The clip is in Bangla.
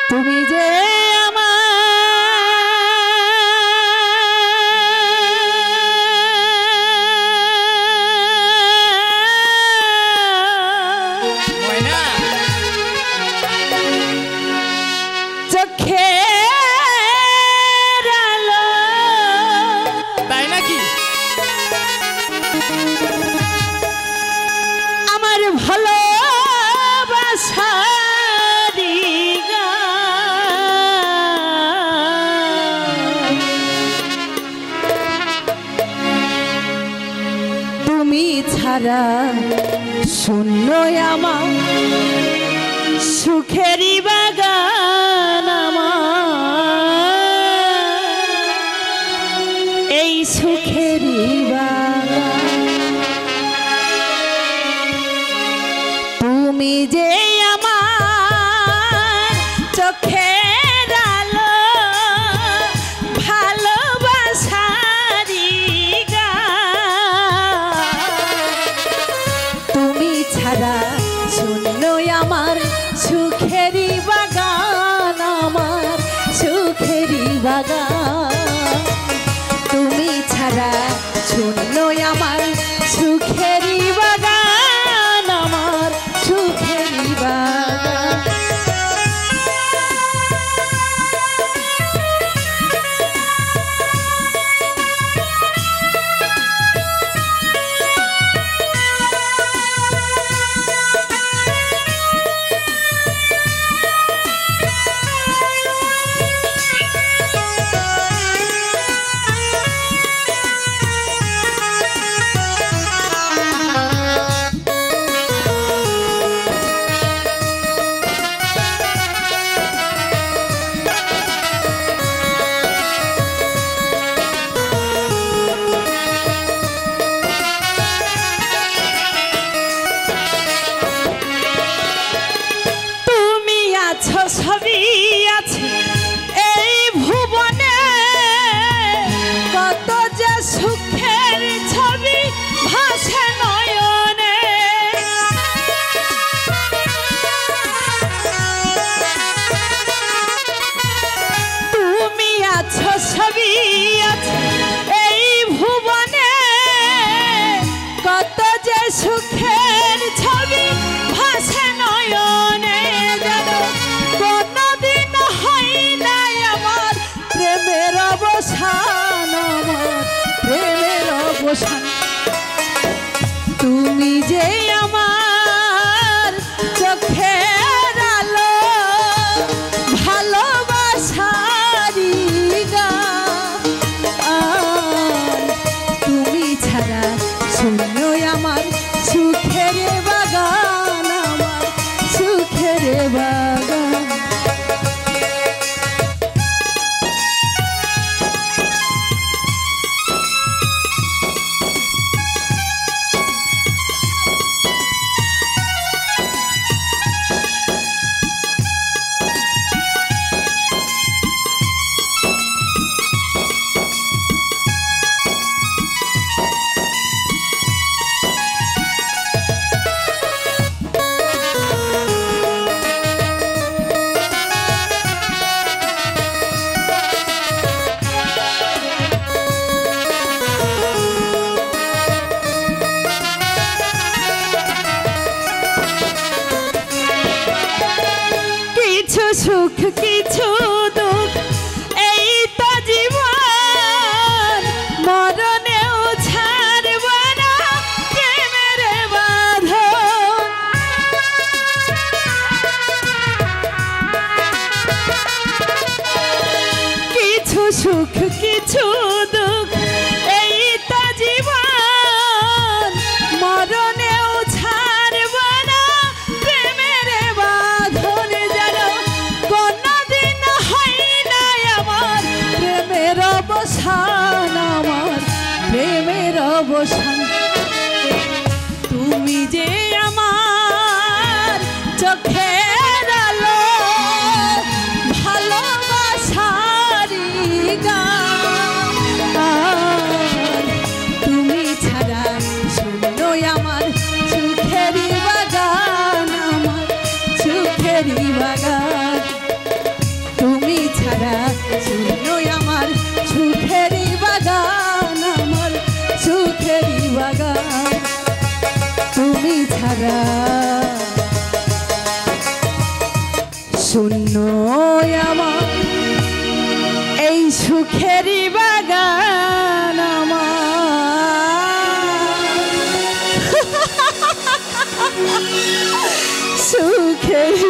তুমি যে ছাড়া শূন্য আমার সুখেরই বাগান আমার এই সুখেরই বাগান তুমি যে আমার চোখের আলো ভালোবাসারি ছাড়া শূন্য আমার সুখেরই বাগান আমার সুখেরই বাগান তুমি ছাড়া শূন্য আমার সুখেরই বাগান আমার সুখেরই বাগান ছবি আছে এই ভুবনে কত যে সুখের ছবি ভাসে নয়নে তুমি আছো ছবি আছে এই ভুবনে কত যে সুখের ছবি ভাসে নয়নে কোনদিন হয় নাই আমার প্রেমের অবসান আমার প্রেমের অবসান তুমি যে আমার চোখের আলো ভালোবাসারি গান তুমি ছাড়া শূন্য আমার সুখের বাগান আমার সুখের বাগান সুখ কিছু দুঃখ এই তো জীবন মরণেও ছাড়ব না প্রেমের বাঁধন কিছু সুখ কিছু দুঃখ এই তো জীবন মরণেও ছাড়ব না প্রেমের বাঁধন কোনদিন হয় নাই আমার প্রেমের অবসান আমার প্রেমের অবসান তুমি যে আমার চোখের আলো ভালোবাসারি গান ছাড়া শূন্য আমার সুখেরই বাগান, আমার সুখেরই বাগান তুমি ছাড়া শূন্য আমার এই সুখেরই বাগান আমার সুখেরই